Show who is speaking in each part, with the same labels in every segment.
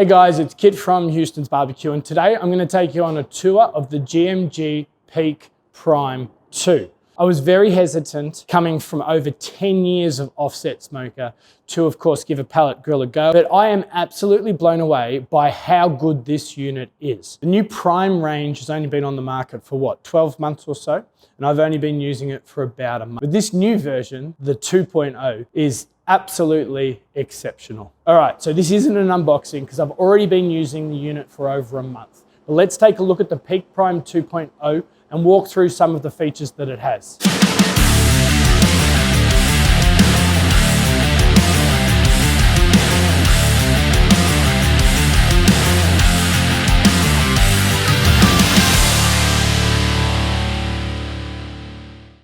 Speaker 1: Hey guys, it's Kit from HoustonsBBQ, and today I'm going to take you on a tour of the GMG Peak Prime 2. I was very hesitant coming from over 10 years of offset smoker to, of course, give a pellet grill a go, but I am absolutely blown away by how good this unit is. The new Prime range has only been on the market for what, 12 months or so, and I've only been using it for about a month. But this new version, the 2.0, is absolutely exceptional. All right, so this isn't an unboxing because I've already been using the unit for over a month. But let's take a look at the Peak Prime 2.0 and walk through some of the features that it has.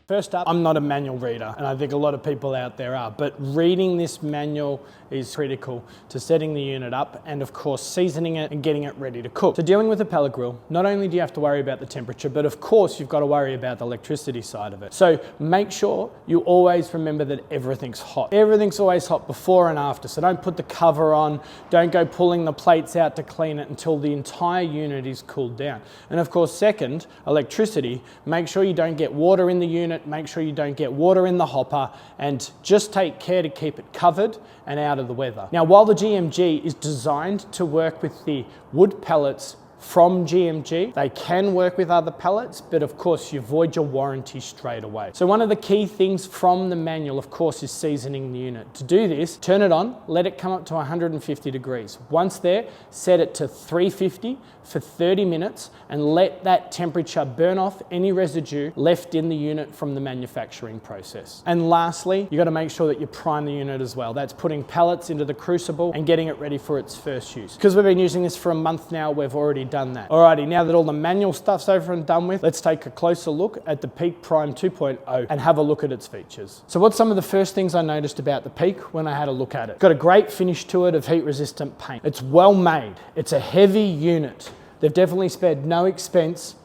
Speaker 1: First up, I'm not a manual reader, and I think a lot of people out there are, but reading this manual is critical to setting the unit up and, of course, seasoning it and getting it ready to cook. So dealing with a pellet grill, not only do you have to worry about the temperature, but of course you've got to worry about the electricity side of it. So make sure you always remember that everything's hot. Everything's always hot before and after, so don't put the cover on, don't go pulling the plates out to clean it until the entire unit is cooled down. And of course, second, electricity, make sure you don't get water in the unit, make sure you don't get water in the hopper, and just take care to keep it covered and out of the weather. Now, while the GMG is designed to work with the wood pellets from GMG, they can work with other pellets, but of course you void your warranty straight away. So one of the key things from the manual, of course, is seasoning the unit. To do this, turn it on, let it come up to 150 degrees. Once there, set it to 350 for 30 minutes and let that temperature burn off any residue left in the unit from the manufacturing process. And lastly, you got to make sure that you prime the unit as well. That's putting pellets into the crucible and getting it ready for its first use. Because we've been using this for a month now, we've already done that. Alrighty, now that all the manual stuff's over and done with, let's take a closer look at the Peak Prime 2.0 and have a look at its features. So what's some of the first things I noticed about the Peak when I had a look at it? It's got a great finish to it of heat resistant paint. It's well made. It's a heavy unit. They've definitely spared no expense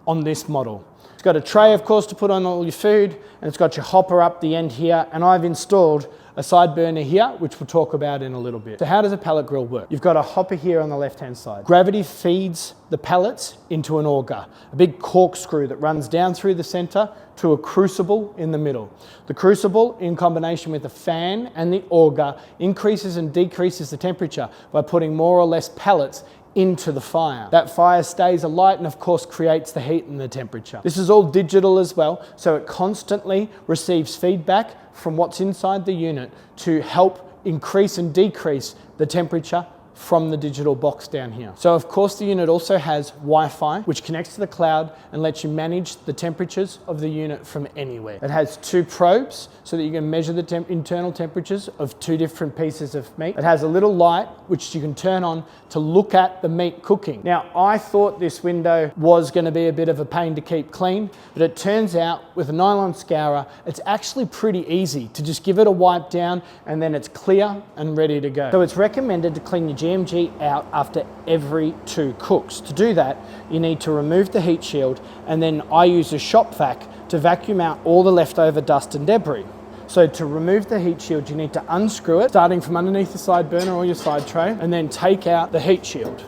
Speaker 1: on this model. It's got a tray, of course, to put on all your food, and it's got your hopper up the end here, and I've installed a side burner here, which we'll talk about in a little bit. So how does a pellet grill work? You've got a hopper here on the left-hand side. Gravity feeds the pellets into an auger, a big corkscrew that runs down through the center to a crucible in the middle. The crucible, in combination with the fan and the auger, increases and decreases the temperature by putting more or less pellets into the fire. That fire stays alight and of course creates the heat and the temperature. This is all digital as well, so it constantly receives feedback from what's inside the unit to help increase and decrease the temperature from the digital box down here. So of course the unit also has Wi-Fi, which connects to the cloud and lets you manage the temperatures of the unit from anywhere. It has two probes so that you can measure the internal temperatures of two different pieces of meat. It has a little light which you can turn on to look at the meat cooking. Now, I thought this window was going to be a bit of a pain to keep clean, but it turns out with a nylon scourer, it's actually pretty easy to just give it a wipe down and then it's clear and ready to go. So it's recommended to clean your GMG out after every 2 cooks. To do that, you need to remove the heat shield, and then I use a shop vac to vacuum out all the leftover dust and debris. So to remove the heat shield, you need to unscrew it, starting from underneath the side burner or your side tray, and then take out the heat shield.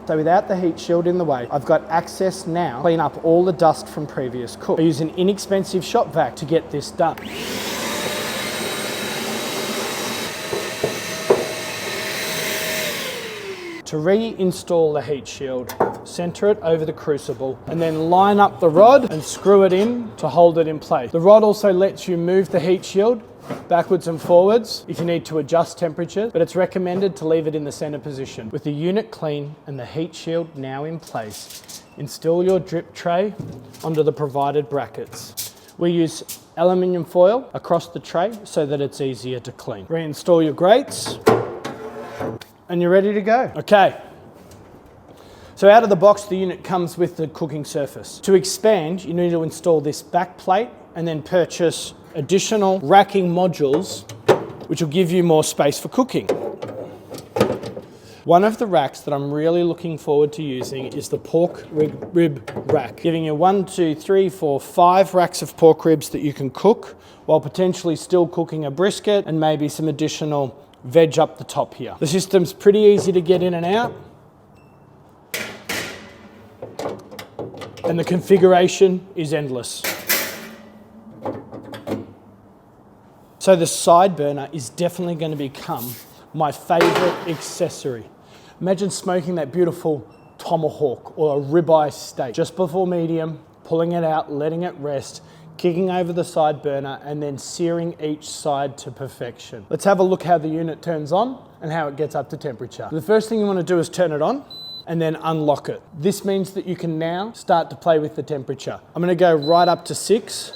Speaker 1: So without the heat shield in the way, I've got access now to clean up all the dust from previous cooks. I use an inexpensive shop vac to get this done. To reinstall the heat shield, center it over the crucible and then line up the rod and screw it in to hold it in place. The rod also lets you move the heat shield backwards and forwards if you need to adjust temperature, but it's recommended to leave it in the center position. With the unit clean and the heat shield now in place, install your drip tray onto the provided brackets. We use aluminium foil across the tray so that it's easier to clean. Reinstall your grates and you're ready to go. Okay. So out of the box, the unit comes with the cooking surface. To expand, you need to install this back plate and then purchase additional racking modules, which will give you more space for cooking. One of the racks that I'm really looking forward to using is the pork rib rack, giving you 1, 2, 3, 4, 5 racks of pork ribs that you can cook while potentially still cooking a brisket and maybe some additional veg up the top here. The system's pretty easy to get in and out. And the configuration is endless. So the side burner is definitely going to become my favorite accessory. Imagine smoking that beautiful tomahawk or a ribeye steak just before medium, pulling it out, letting it rest, kicking over the side burner, and then searing each side to perfection. Let's have a look how the unit turns on and how it gets up to temperature. The first thing you want to do is turn it on and then unlock it. This means that you can now start to play with the temperature. I'm going to go right up to 6.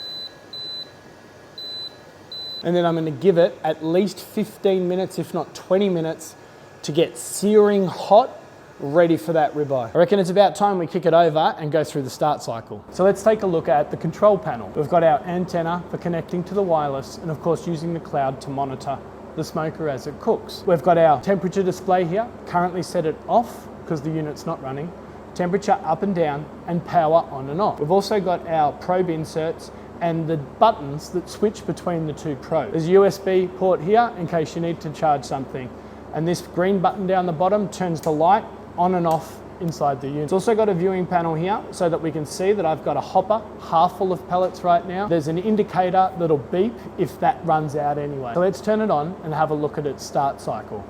Speaker 1: And then I'm going to give it at least 15 minutes, if not 20 minutes, to get searing hot, ready for that ribeye. I reckon it's about time we kick it over and go through the start cycle. So let's take a look at the control panel. We've got our antenna for connecting to the wireless, and of course using the cloud to monitor the smoker as it cooks. We've got our temperature display here, currently set it off because the unit's not running, temperature up and down, and power on and off. We've also got our probe inserts and the buttons that switch between the two probes. There's a USB port here in case you need to charge something. And this green button down the bottom turns the light on and off inside the unit. It's also got a viewing panel here so that we can see that I've got a hopper half full of pellets right now. There's an indicator that'll beep if that runs out anyway. So let's turn it on and have a look at its start cycle.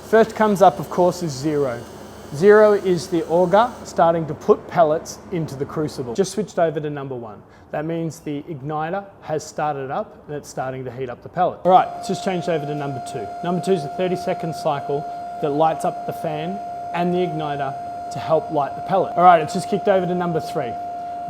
Speaker 1: First comes up, of course, is 0. 0 is the auger starting to put pellets into the crucible. Just switched over to number 1. That means the igniter has started up and it's starting to heat up the pellet. All right, it's just changed over to number 2. Number 2 is a 30-second cycle that lights up the fan and the igniter to help light the pellet. All right, it's just kicked over to number 3.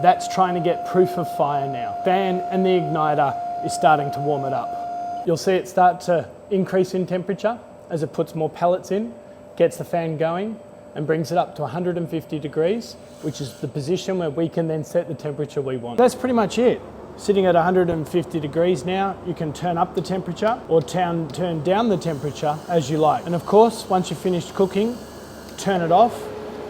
Speaker 1: That's trying to get proof of fire now. Fan and the igniter is starting to warm it up. You'll see it start to increase in temperature as it puts more pellets in, gets the fan going, and brings it up to 150 degrees, which is the position where we can then set the temperature we want. That's pretty much it. Sitting at 150 degrees now, you can turn up the temperature or turn down the temperature as you like. And of course, once you've finished cooking, turn it off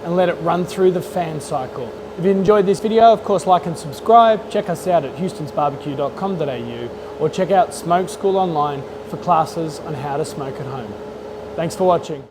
Speaker 1: and let it run through the fan cycle. If you enjoyed this video, of course, like and subscribe. Check us out at HoustonsBBQ.com.au or check out Smoke School online for classes on how to smoke at home. Thanks for watching.